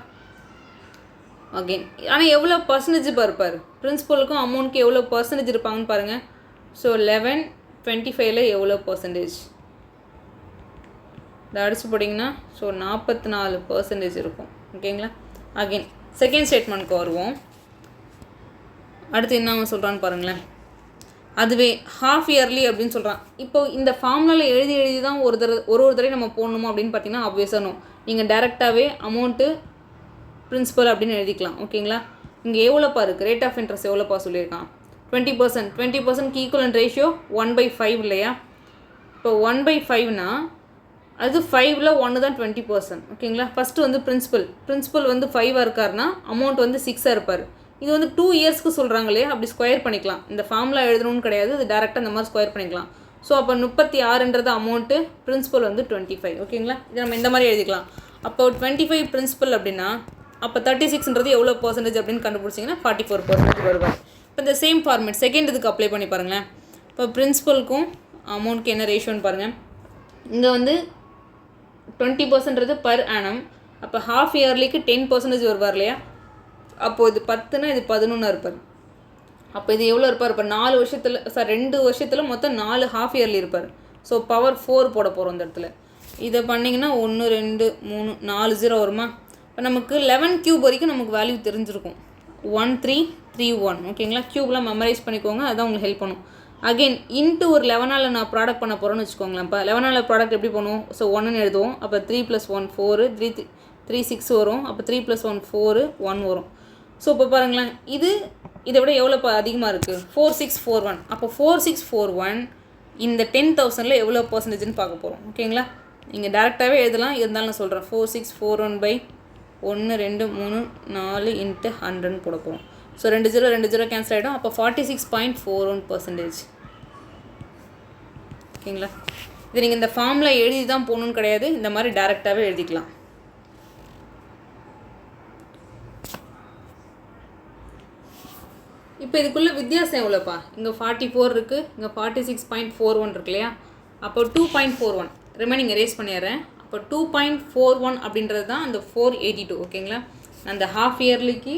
அகெயின் ஆனால் எவ்வளோ பர்சன்டேஜ் இருப்பார்? பிரின்சிபலுக்கும் அமௌண்ட்க்கு எவ்வளோ பர்சன்டேஜ் இருப்பாங்கன்னு பாருங்கள். ஸோ 11/25 எவ்வளோ பர்சன்டேஜ்? இதை அடிச்சு போட்டிங்கன்னா ஸோ 44% இருக்கும். ஓகேங்களா, அகெயின் செகண்ட் ஸ்டேட்மெண்ட்க்கு வருவோம். அடுத்து என்ன அவன் சொல்கிறான்னு பாருங்களேன். அதுவே ஹாஃப் இயர்லி அப்படின்னு சொல்கிறான். இப்போ இந்த ஃபார்முலாவில் எழுதி தான் ஒரு தடவை நம்ம போடணுமா அப்படின்னு பார்த்தீங்கன்னா ஆப்வியஸாக நோ. நீங்கள் டேரெக்டாகவே அமௌண்ட்டு பிரின்சிபல் அப்படின்னு எழுதிக்கலாம். ஓகேங்களா, இங்கே எவ்வளோப்பா இருக்குது? ரேட் ஆஃப் இன்ட்ரெஸ்ட் எவ்வளோப்பா சொல்லியிருக்கான்? 20%. 20%க்கு ஈக்குவலன்ட் ரேஷியோ 1/5 இல்லையா? இப்போ 1/5னா அது 5ல் 1 தான் 20%. ஓகேங்களா, ஃபஸ்ட்டு வந்து பிரின்சிபல் வந்து 5ஆக இருக்காருன்னா அமௌண்ட் வந்து 6ஆக இருப்பார். இது வந்து 2 இயர்ஸ்க்கு சொல்கிறாங்க இல்லையா? அப்படி ஸ்கொயர் பண்ணிக்கலாம். இந்த ஃபார்முலா எழுதணும்னு கிடையாது, இது டேரெக்டாக இந்த மாதிரி ஸ்கொயர் பண்ணிக்கலாம். ஸோ அப்போ 36ன்றது அமௌண்ட்டு, பிரின்சிபல் வந்து 25. ஓகேங்களா, இது நம்ம இந்த மாதிரி எழுதிக்கலாம். அப்போ 25 பிரின்சிபல் அப்படின்னா அப்போ 36ன்றது எவ்வளோ பர்சன்டேஜ் அப்படின்னு கண்டுபிடிச்சிங்கன்னா 44% வருவார். இப்போ இந்த சேம் ஃபார்மேட் செகண்ட் இதுக்கு அப்ளை பண்ணி பாருங்களேன். இப்போ பிரின்சிபலுக்கும் அமௌண்ட்க்கு என்ன ரேஷியோன்னு பாருங்கள். இங்கே வந்து 20%ன்றது பர் ஆனம். அப்போ ஹாஃப் இயர்லிக்கு 10% வருவார் இல்லையா? அப்போது இது 10னா இது 11 இருப்பார். அப்போ இது எவ்வளோ இருப்பார்? இப்போ 4 வருஷத்தில் 2 வருஷத்தில் மொத்தம் 4 ஹாஃப் இயர்லி இருப்பார். ஸோ பவர் 4 போட போகிறோம் இந்த இடத்துல. இதை பண்ணிங்கன்னா 1 2 3 4 0 வருமா? இப்போ நமக்கு 11 கியூப் வரைக்கும் நமக்கு வேல்யூ தெரிஞ்சிருக்கும். 1331. ஓகேங்களா, க்யூப்லாம் மெமரைஸ் பண்ணிக்கோங்க, அதுதான் உங்களுக்கு ஹெல்ப் பண்ணும். அகெயின் இன்ட்டு ஒரு 11ஆல் நான் ப்ராடக்ட் பண்ண போகிறேன்னு வச்சுக்கோங்களேன். இப்போ 11ஆல் ப்ராடக்ட் எப்படி பண்ணுவோம்? ஸோ 1ன்னு எழுதுவோம். அப்போ 3 + 1 4 3 6 வரும். அப்போ 3 + 1 4 1 வரும். ஸோ இப்போ பாருங்களேன், இதை விட எவ்வளோ அதிகமாக இருக்குது? 4641. அப்போ 4641 இந்த 10,000ல் எவ்வளோ பர்சன்டேஜ்னு பார்க்க போகிறோம். ஓகேங்களா, நீங்கள் டேரெக்டாகவே எழுதலாம், இருந்தாலும் நான் சொல்கிறேன். 4641/1 2 3 4 × 100ன்னு போட போகிறோம். ஸோ 2 0 கேன்சல் ஆகிடும். அப்போ 46.41%. ஓகேங்களா, இது நீங்கள் இந்த ஃபார்மில் எழுதி தான் போகணுன்னு கிடையாது, இந்த மாதிரி டேரெக்டாகவே எழுதிக்கலாம். இப்போ இதுக்குள்ளே வித்தியாசம் எவ்வளோப்பா? இங்கே 44 இருக்குது, இங்கே 46.41 இருக்கு இல்லையா? அப்போ 2.41 ரிமைனிங் எரேஸ் பண்ணிடுறேன். அப்போ 2.41 அப்படின்றது தான் அந்த 482. ஓகேங்களா? அந்த ஹாஃப் இயர்லிக்கு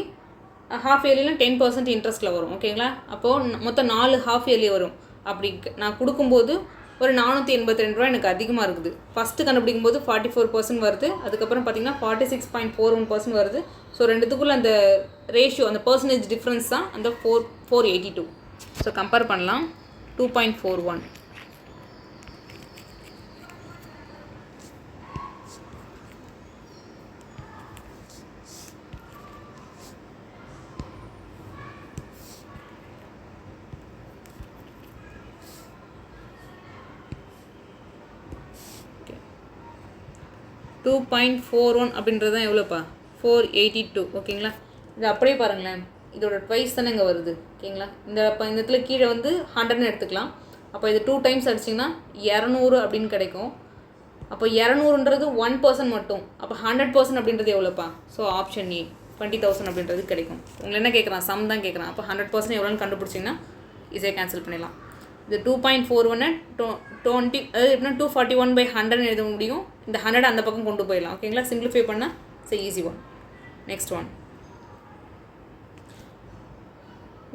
ஹாஃப் இயர்லியில் 10% இன்ட்ரெஸ்ட்டில் வரும். ஓகேங்களா? அப்போது மொத்தம் 4 ஹாஃப் இயர்லி வரும். அப்படி நான் கொடுக்கும்போது ஒரு 482 ரூபா எனக்கு அதிகமாக இருக்குது. ஃபஸ்ட்டு கண்டுபிடிக்கும் போது 44% வருது, அதுக்கப்புறம் பார்த்திங்கன்னா 46.41% வருது. ஸோ ரெண்டுத்துக்குள்ளே அந்த ரேஷியோ, அந்த பர்சன்டேஜ் டிஃப்ரென்ஸ் தான் அந்த 482. ஸோ கம்பேர் பண்ணலாம். 2.41 2.41 அப்படின்றது தான் எவ்வளோப்பா? 482. ஓகேங்களா? இது அப்படியே பாருங்களேன், இதோட ட்வைஸ் தானே இங்கே வருது. ஓகேங்களா? இந்த இடத்துல கீழே வந்து 100ன்னு எடுத்துக்கலாம். அப்போ இது 2 டைம்ஸ் அடிச்சிங்கன்னா 200 அப்படின்னு கிடைக்கும். அப்போ 200ன்றது 1% மட்டும். அப்போ 100% அப்படின்றது எவ்வளோப்பா? ஸோ ஆப்ஷன் ஏ 20,000 அப்படின்றது கிடைக்கும். உங்களை என்ன கேட்குறான்? சம் தான் கேட்குறான். அப்போ 100% எவ்வளோன்னு கண்டுபிடிச்சிங்கன்னா ஈஸியாக கேன்சல் பண்ணிடலாம். இது 2.41 20, அதாவது எப்படின்னா 241/100 எழுத முடியும். இந்த 100 அந்த பக்கம் கொண்டு போயிடலாம். ஓகேங்களா? சிம்பிளிஃபை பண்ணால் it's easy one. Next one,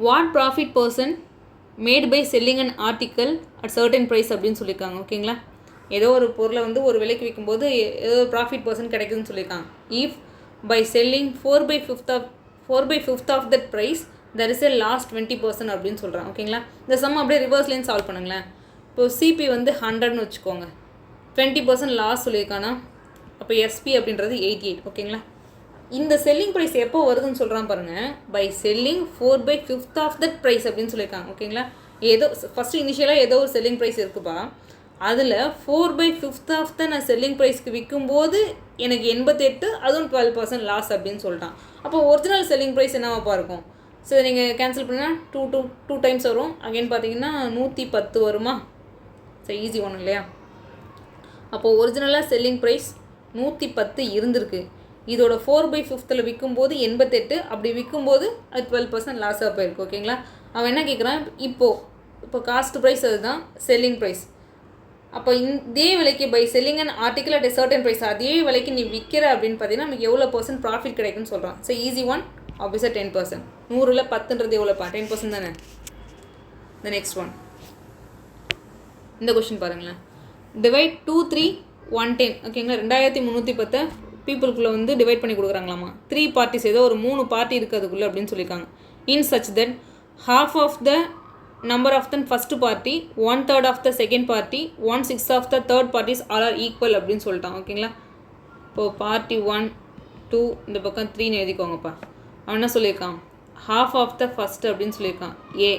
what profit percent made by selling an article at certain price அப்படின்னு சொல்லியிருக்காங்க. ஓகேங்களா? ஏதோ ஒரு பொருளை வந்து ஒரு விலைக்கு விற்கும்போது ஏதோ ஒரு ப்ராஃபிட் பர்சன் கிடைக்குதுன்னு சொல்லியிருக்காங்க. If by selling 4/5 of that price there is a loss 20% அப்படின்னு சொல்கிறான். ஓகேங்களா? இந்த சம் அப்படியே ரிவர்ஸ்லேயும் சால்வ் பண்ணுங்களேன். இப்போது சிபி வந்து 100ன்னு வச்சுக்கோங்க, 20% லாஸ் சொல்லியிருக்கானா, அப்போ எஸ்பி அப்படின்றது 88. ஓகேங்களா? இந்த செல்லிங் ப்ரைஸ் எப்போ வருதுன்னு சொல்கிறான் பாருங்கள். By selling 4/5 of that price அப்படின்னு சொல்லியிருக்காங்க. ஓகேங்களா? ஏதோ ஃபஸ்ட்டு இனிஷியலாக ஏதோ ஒரு செல்லிங் ப்ரைஸ் இருக்குப்பா, அதில் 4/5 ஆஃப் தான் நான் செல்லிங் ப்ரைஸ்க்கு விற்கும்போது எனக்கு 88, அதுவும் 12% லாஸ் அப்படின்னு சொல்லிட்டான். அப்போ ஒரிஜினல் செல்லிங் ப்ரைஸ் என்னவாப்பா இருக்கும்? ஸோ நீங்கள் கேன்சல் பண்ணால் 2 டைம்ஸ் வரும். அகைன் பார்த்தீங்கன்னா 110 வருமா? ஸோ ஈஸி ஒன்று இல்லையா? அப்போது ஒரிஜினலாக செல்லிங் ப்ரைஸ் 110 இருந்திருக்கு. இதோட 4/5 விற்கும்போது 88, அப்படி விற்கும்போது அது 12% லாஸாக போயிருக்கு. ஓகேங்களா? அவன் என்ன கேட்குறான், இப்போ காஸ்ட் ப்ரைஸ் அதுதான் செல்லிங் ப்ரைஸ். அப்போ இதே விலைக்கு by selling and article at certain price, அதே விலைக்கு நீ விற்கிற அப்படின்னு பார்த்தீங்கன்னா நமக்கு எவ்வளோ % ப்ராஃபிட் கிடைக்குன்னு சொல்கிறான். ஸோ ஈஸி ஒன், ஆப்வியஸாக 10%. 100ல் 10ன்றது எவ்வளோப்பா? 10% தானே. த நெக்ஸ்ட் ஒன், இந்த கொஷின் பாருங்களேன். டிவைட் 2, 3, 110. ஓகேங்களா? 2310 பீப்புளுக்குள்ளே வந்து டிவைட் பண்ணி கொடுக்குறாங்களாமா. 3 பார்ட்டிஸ், ஏதோ ஒரு 3 பார்ட்டி இருக்குது அதுக்குள்ளே அப்படின்னு சொல்லியிருக்காங்க. In such that half of the number of the first party, 1/3 of the second party, 1/6 of the third parties all are equal அப்படின்னு சொல்லிட்டான். ஓகேங்களா? இப்போது பார்ட்டி 1, 2, இந்த பக்கம் 3ன்னு எழுதிக்கோங்கப்பா. அவன் என்ன சொல்லியிருக்கான்? half of the first அப்படின்னு சொல்லியிருக்கான் ஏ,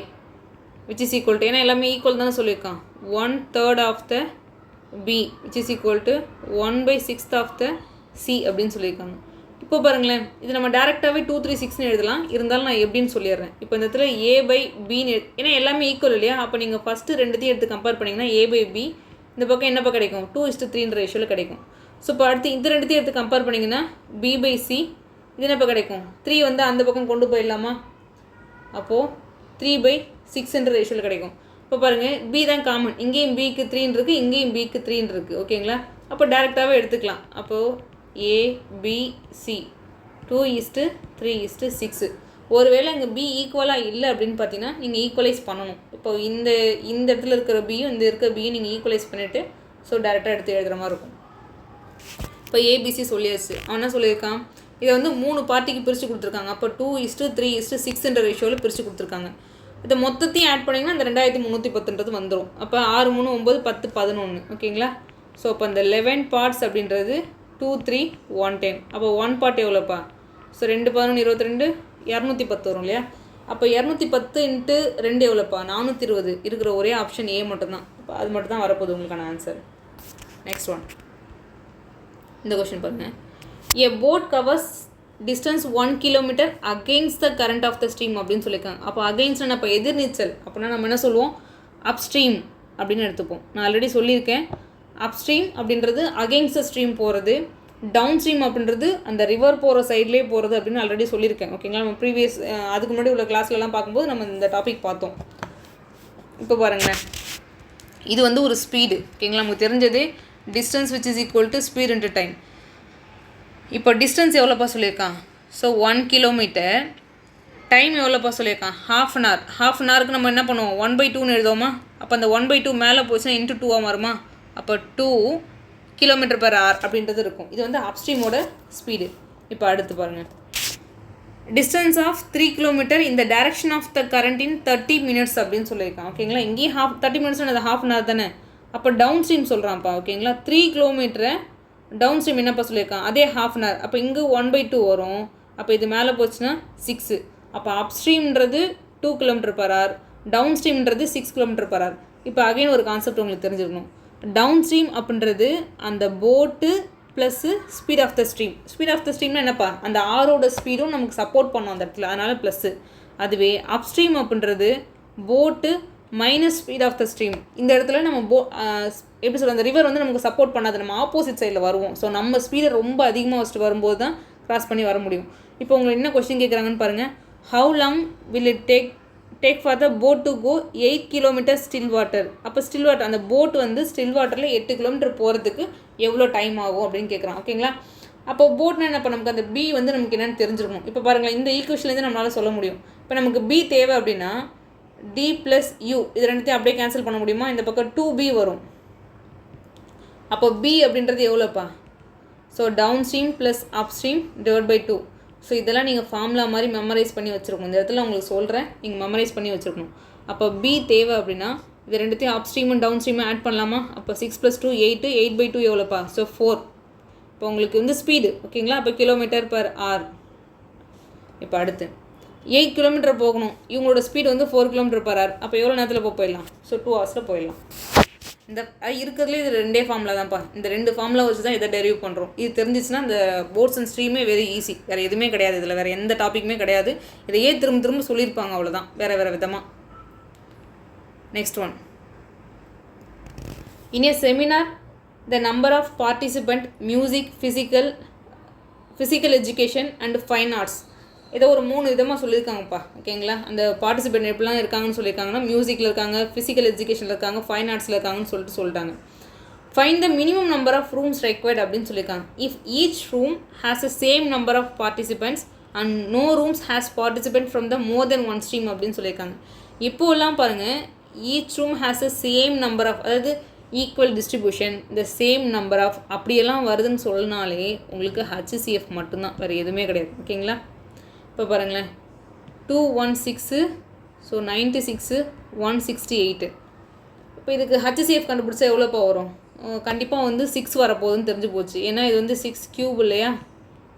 which is equal to, ஏன்னா எல்லாமே ஈக்குவல் தானே சொல்லியிருக்கான், 1/3 of the B, which is equal to 1/6 of the C அப்படின்னு சொல்லியிருக்காங்க. இப்போ பாருங்களேன், இது நம்ம டேரெக்டாகவே 2, 3, 6ன்னு எழுதலாம். இருந்தாலும் நான் எப்படின்னு சொல்லிடுறேன். இப்போ இந்த இடத்துல A/Bன்னு ஏன்னா எல்லாமே ஈக்குவல் இல்லையா? அப்போ நீங்கள் ஃபஸ்ட்டு ரெண்டுத்தையும் எடுத்து கம்பேர் பண்ணிங்கன்னா A/B, இந்த பக்கம் என்னப்பா கிடைக்கும்? 2:3ன்ற ரேஷியோவில் கிடைக்கும். ஸோ இப்போ அடுத்து இந்த ரெண்டுத்தையும் எடுத்து கம்பேர் பண்ணிங்கன்னா B/C, இது என்னப்பா கிடைக்கும்? 3 வந்து அந்த பக்கம் கொண்டு போயிடலாமா? அப்போது 3/6ன்ற ரேஷியோவில் கிடைக்கும். இப்போ பாருங்கள், B தான் காமன், இங்கேயும் Bக்கு 3 இருக்குது, இங்கேயும் Bக்கு 3 இருக்குது. ஓகேங்களா? அப்போ டேரெக்டாகவே எடுத்துக்கலாம். அப்போது ABC 2:3:6. ஒருவேளை இங்கே B ஈக்குவலாக இல்லை அப்படின்னு பார்த்தீங்கன்னா நீங்கள் ஈக்குவலைஸ் பண்ணணும். இப்போ இந்த இடத்துல இருக்கிற பியும் இந்த இருக்கிற பியும் நீங்கள் ஈக்குவலைஸ் பண்ணிவிட்டு ஸோ டேரெக்டாக எடுத்து எழுதுகிற மாதிரி இருக்கும். இப்போ ABC சொல்லியாச்சு. அவன் என்ன சொல்லியிருக்கான்? இதை வந்து 3 பார்ட்டிக்கு பிரித்து கொடுத்துருக்காங்க. அப்போ 2:3:6ன்ற ரேஷியோவில் பிரித்து கொடுத்துருக்காங்க. இதை மொத்தத்தையும் ஆட் பண்ணிங்கன்னா இந்த 2310ன்றது வந்துடும். அப்போ 6, 3, 9, 10, 11. ஓகேங்களா? ஸோ அப்போ இந்த 11 பார்ட்ஸ் அப்படின்றது 2, 3, 110. அப்போ 1 பார்ட் எவ்வளோப்பா? ஸோ 2, 11, 22, 210 வரும் இல்லையா? அப்போ 210 × 2 எவ்வளோப்பா? 420. இருக்கிற ஒரே ஆப்ஷன் ஏ மட்டும்தான். அப்போ அது மட்டும் தான் வரப்போகுது உங்களுக்கான ஆன்சர். நெக்ஸ்ட் ஒன், இந்த கொஷின் பாருங்கள். A boat covers distance 1 kilometre against the current of the stream அப்படின்னு சொல்லியிருக்காங்க. அப்போ அகெயின்ஸ்ட்னா அப்போ எதிர்நீச்சல் அப்படின்னா நம்ம என்ன சொல்லுவோம்? அப்ஸ்ட்ரீம் அப்படின்னு எடுத்துப்போம். நான் ஆல்ரெடி சொல்லியிருக்கேன். அப்ஸ்ட்ரீம் அப்படின்றது அகெயின்ஸ்ட் த ஸ்ட்ரீம் போகிறது, டவுன் ஸ்ட்ரீம் அப்படின்றது அந்த ரிவர் போகிற சைட்லேயே போகிறது அப்படின்னு ஆல்ரெடி சொல்லியிருக்கேன். ஓகேங்களா, நம்ம ப்ரீவியஸ் அதுக்கு முன்னாடி உள்ள கிளாஸ்லலாம் பார்க்கும்போது நம்ம இந்த டாபிக் பார்த்தோம். இப்போ பாருங்களேன், இது வந்து ஒரு ஸ்பீடு. ஓகேங்களா, நமக்கு தெரிஞ்சது distance which is equal to speed into time. இப்போ டிஸ்டன்ஸ் எவ்வளோப்பா சொல்லியிருக்கான்? So 1 kilometre. டைம் எவ்வளோப்பா சொல்லியிருக்கான்? Half an hour. Half an ஹவருக்கு நம்ம என்ன பண்ணுவோம்? 1/2ன்னு எழுதுவோமா? அப்போ அந்த 1/2 மேலே போச்சுன்னா இன்ட்டு 2 வருமா? அப்போ 2 km/h அப்படின்றது இருக்கும். இது வந்து அப்ஸ்ட்ரீமோட ஸ்பீடு. இப்போ அடுத்து பாருங்கள், டிஸ்டன்ஸ் ஆஃப் 3 கிலோமீட்டர் இந்த direction of the current in 30 minutes அப்படின்னு சொல்லியிருக்கான். ஓகேங்களா, இங்கேயும் 30 minutes அது ஹாஃப் அன் ஹவர் தானே. அப்போ டவுன் ஸ்ட்ரீம் சொல்கிறான்ப்பா. ஓகேங்களா, 3 கிலோமீட்டரை டவுன் ஸ்ட்ரீம் என்னப்பா சொல்லியிருக்கான்? அதே ஹாஃப் அன் ஹவர். அப்போ இங்கே 1/2 வரும். அப்போ இது மேலே போச்சுன்னா 6. அப்போ அப்ஸ்ட்ரீம்ன்றது 2 km/h, டவுன் ஸ்ட்ரீம்ன்றது 6 km/h. இப்போ அகைன் ஒரு கான்செப்ட் உங்களுக்கு தெரிஞ்சிருக்கணும். டவுன் ஸ்ட்ரீம் அப்படின்றது அந்த boat plus speed of the stream. Speed of the ஸ்ட்ரீம்னா என்னப்பா? அந்த ஆரோட ஸ்பீடும் நமக்கு சப்போர்ட் பண்ணோம் அந்த இடத்துல, அதனால் ப்ளஸ்ஸு. அதுவே அப்ஸ்ட்ரீம் அப்படின்றது போட்டு minus speed of the stream. இந்த இடத்துல நம்ம எப்படி சொல்ல, அந்த ரிவர் வந்து நமக்கு சப்போர்ட் பண்ணாது, நம்ம ஆப்போசிட் சைடில் வருவோம். ஸோ நம்ம ஸ்பீடை ரொம்ப அதிகமாக வச்சுட்டு வரும்போது தான் க்ராஸ் பண்ணி வர முடியும். இப்போ உங்களுக்கு என்ன கொஸ்டின் கேட்குறாங்கன்னு பாருங்கள். How long will it take for the boat to go 8 km still water. அப்போ ஸ்டில் வாட்டர், அந்த போட் வந்து ஸ்டில் வாட்டரில் 8 கிலோமீட்டர் போகிறதுக்கு எவ்வளோ டைம் ஆகும் அப்படின்னு கேட்குறான். ஓகேங்களா, அப்போ போட்னா என்ன? இப்போ நமக்கு அந்த பி வந்து நமக்கு என்னென்னு தெரிஞ்சிருக்கணும். இப்போ பாருங்களேன், இந்த ஈக்குவேஷன்லேருந்து நம்மளால் சொல்ல முடியும். இப்போ நமக்கு பி தேவை அப்படின்னா டி ப்ளஸ் யூ இது ரெண்டுத்தையும் அப்படியே கேன்சல் பண்ண முடியுமா? இந்த பக்கம் 2b வரும். அப்போ பி அப்படின்றது எவ்வளோப்பா? So downstream plus upstream divide by 2. So இதெல்லாம் நீங்கள் ஃபார்முலா மாதிரி மெமரைஸ் பண்ணி வச்சுருக்கணும். இந்த இடத்துல உங்களுக்கு சொல்கிறேன், நீங்கள் மெமரைஸ் பண்ணி வச்சுருக்கணும். அப்போ பி தேவை அப்படின்னா இது ரெண்டுத்தையும் அப் ஸ்ட்ரீமும் டவுன் ஸ்ட்ரீமும் ஆட் பண்ணலாமா? அப்போ 6 + 2 8. 8/2 எவ்வளோப்பா? ஸோ 4. இப்போ உங்களுக்கு வந்து ஸ்பீடு. ஓகேங்களா, அப்போ km/h. இப்போ அடுத்து 8 கிலோமீட்டர் போகணும். இவங்களோட ஸ்பீடு வந்து 4 km/h. அப்போ எவ்வளோ நேரத்தில் போயிடலாம்? ஸோ 2 hours போயிடலாம். இந்த இருக்கிறதுலே இது ரெண்டே ஃபார்முலா தான்ப்பா. இந்த 2 ஃபார்முலா வச்சு தான் இதை டெரிவ் பண்ணுறோம். இது தெரிஞ்சிச்சுன்னா இந்த போட்ஸ் அண்ட் ஸ்ட்ரீமே வெரி ஈஸி. வேறு எதுவுமே கிடையாது, இதில் வேறு எந்த டாப்பிக்குமே கிடையாது. இதையே திரும்ப திரும்ப சொல்லியிருப்பாங்க, அவ்வளோதான், வேறு விதமாக. Next one, in a seminar the number of participant music, physical education and fine arts. ஏதோ ஒரு 3 விதமாக சொல்லியிருக்காங்கப்பா. ஓகேங்களா, அந்த பார்ட்டிசிபெண்ட் எப்படிலாம் இருக்காங்கன்னு சொல்லியிருக்காங்கன்னா மியூசிக்கில் இருக்காங்க, ஃபிசிக்கல் எஜுகேஷனில் இருக்காங்க, ஃபைன் ஆர்ட்ஸில் இருக்காங்கன்னு சொல்லிட்டாங்க. Find the minimum number of rooms required அப்படின்னு சொல்லியிருக்காங்க. If each room has a same number of participants and no rooms has participant from the more than one stream அப்படின்னு சொல்லியிருக்காங்க. இப்போலாம் பாருங்கள், each room has a same number of, அதாவது equal distribution, இந்த same number of அப்படியெல்லாம் வருதுன்னு சொன்னாலே உங்களுக்கு HCF மட்டும்தான், வேறு எதுவுமே கிடையாது. ஓகேங்களா, இப்போ பாருங்களேன், 216, ஸோ 96, 168. இப்போ இதுக்கு HCF கண்டுபிடிச்சா எவ்வளோப்பா வரும்? கண்டிப்பாக வந்து 6 வரப்போகுதுன்னு தெரிஞ்சு போச்சு. ஏன்னா இது வந்து 6 கியூப் இல்லையா?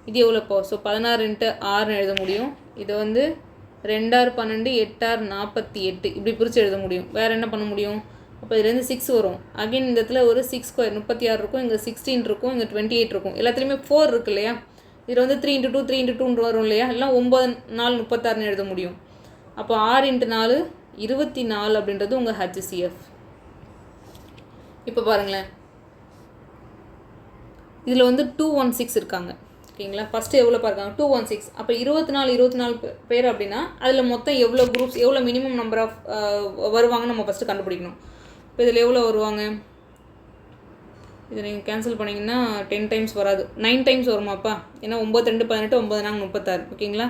இது எவ்வளோப்பா? ஸோ 16 × 6 எழுத முடியும். இதை வந்து 2 6 12, 8 6 48 இப்படி பிரித்து எழுத முடியும். வேறு என்ன பண்ண முடியும்? அப்போ இதுலேருந்து 6 வரும். அகைன் இந்த இடத்துல ஒரு 6² 36 இருக்கும், இங்கே 16 இருக்கும், இங்கே 28 இருக்கும். எல்லாத்துலேயுமே 4 இருக்குது இல்லையா? இதில் வந்து 3 × 2 3 × 2 வரும் இல்லையா? இல்லை 9 4 36 எழுத முடியும். அப்போ 6 × 4 24 அப்படின்றது உங்கள் HCF. இப்போ பாருங்களேன், இதில் வந்து 216 இருக்காங்க. ஓகேங்களா, ஃபஸ்ட்டு எவ்வளோ பார்க்காங்க? 216. அப்போ 24 பேர் அப்படின்னா அதில் மொத்தம் எவ்வளோ குரூப்ஸ், எவ்வளோ மினிமம் நம்பர் ஆஃப் வருவாங்கன்னு நம்ம ஃபஸ்ட்டு கண்டுபிடிக்கணும். இப்போ இதில் எவ்வளோ வருவாங்க? இதை நீங்கள் கேன்சல் பண்ணிங்கன்னா 10 டைம்ஸ் வராது, 9 டைம்ஸ் வருமாப்பா. ஏன்னா 9 2 18, 9 4 36. ஓகேங்களா,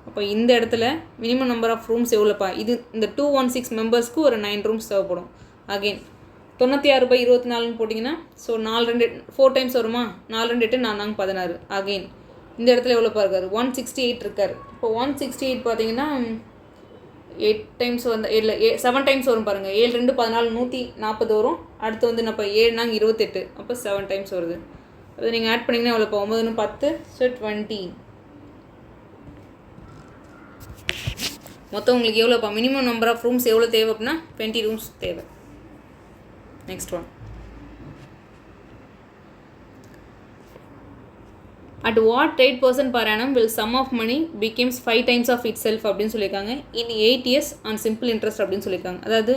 அப்போ இந்த இடத்துல மினிமம் நம்பர் ஆஃப் ரூம்ஸ் எவ்வளோப்பா? இது இந்த 216 மெம்பர்ஸ்க்கு ஒரு 9 ரூம்ஸ் தேவைப்படும். அகெயின் 96/24ன்னு போட்டிங்கன்னா ஸோ 4 டைம்ஸ் வருமா? 4 2 8 4 16. அகெயின் இந்த இடத்துல எவ்வளோப்பா இருக்கார்? 168 இருக்கார். இப்போ 168 பார்த்தீங்கன்னா 8 டைம்ஸ் வந்து இல்லை 7 டைம்ஸ் வரும் பாருங்கள். 7 2 14 140 வரும். அடுத்து வந்து நம்ம 7 4 28, அப்போ 7 டைம்ஸ் வருது. அது நீங்கள் ஆட் பண்ணிங்கன்னா எவ்வளோப்பா? 9 10, ஸோ 20. மொத்தம் உங்களுக்கு எவ்வளோப்பா? மினிமம் நம்பர் ஆஃப் ரூம்ஸ் எவ்வளோ தேவை அப்படின்னா 20 ரூம்ஸ் தேவை. Next one, at what rate % per annum will sum of money becomes 5 times of itself அப்படின்னு சொல்லியிருக்காங்க. in 8 years on simple interest அப்படின்னு சொல்லியிருக்காங்க. அதாவது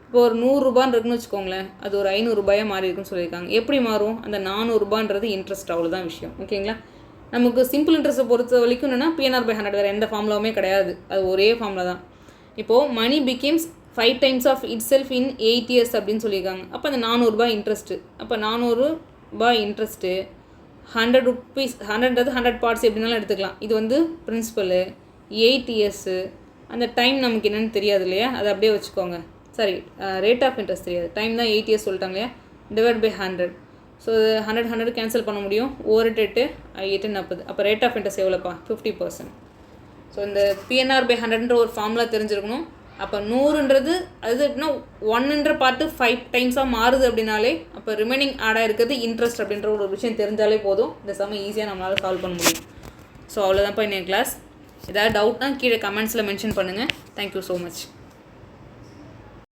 இப்போ ஒரு 100 ரூபான்னு இருக்குன்னு வச்சுக்கோங்களேன், அது ஒரு 500 ரூபாயாக மாறி இருக்குன்னு சொல்லியிருக்காங்க. எப்படி மாறும்? அந்த 400 ரூபான்றது இன்ட்ரெஸ்ட், அவ்வளோதான் விஷயம். ஓகேங்களா? நமக்கு சிம்பிள் இன்ட்ரெஸ்ட்டை பொறுத்த வரைக்கும் என்னென்னா P/100 வேறு எந்த ஃபார்முலாவுமே கிடையாது, அது ஒரே ஃபார்முலா தான். இப்போது money becomes 5 times of itself in 8 years அப்படின்னு சொல்லியிருக்காங்க. அப்போ அந்த 400 ரூபாய் இன்ட்ரெஸ்ட்டு, அப்போ 400 ரூபாய் இன்ட்ரெஸ்ட்டு 100 rupees, 100ன்றது 100 பார்ட்ஸ் எப்படினாலும் எடுத்துக்கலாம். இது வந்து பிரின்சிபலு 8 years, அந்த டைம் நமக்கு என்னென்னு தெரியாது இல்லையா, அதை அப்படியே வச்சுக்கோங்க. சாரி, ரேட் ஆஃப் இன்ட்ரெஸ்ட் தெரியாது, டைம் தான் 8 years சொல்லிட்டாங்க இல்லையா, டிவைட் பை 100. ஸோ 100 கேன்சல் பண்ண முடியும், 1 8 40. அப்போ ரேட் ஆஃப் இன்ட்ரெஸ்ட் எவ்வளோப்பா? 50%. ஸோ இந்த P/100 ஒரு ஃபார்முலா தெரிஞ்சிருக்கணும். அப்போ 100ன்றது அது எப்படின்னா 1ன்ற பார்ட்டு 5 டைம்ஸாக மாறுது அப்படின்னாலே அப்போ ரிமைனிங் ஆடாக இருக்கிறது இன்ட்ரெஸ்ட் அப்படின்ற ஒரு விஷயம் தெரிஞ்சாலே போதும், இந்த சமயம் ஈஸியாக நம்மளால் சால்வ் பண்ண முடியும். ஸோ அவ்வளோதான்ப்பா இன்னைக்கு கிளாஸ். ஏதாவது டவுட்னா கீழே கமெண்ட்ஸில் மென்ஷன் பண்ணுங்கள். Thank you so much.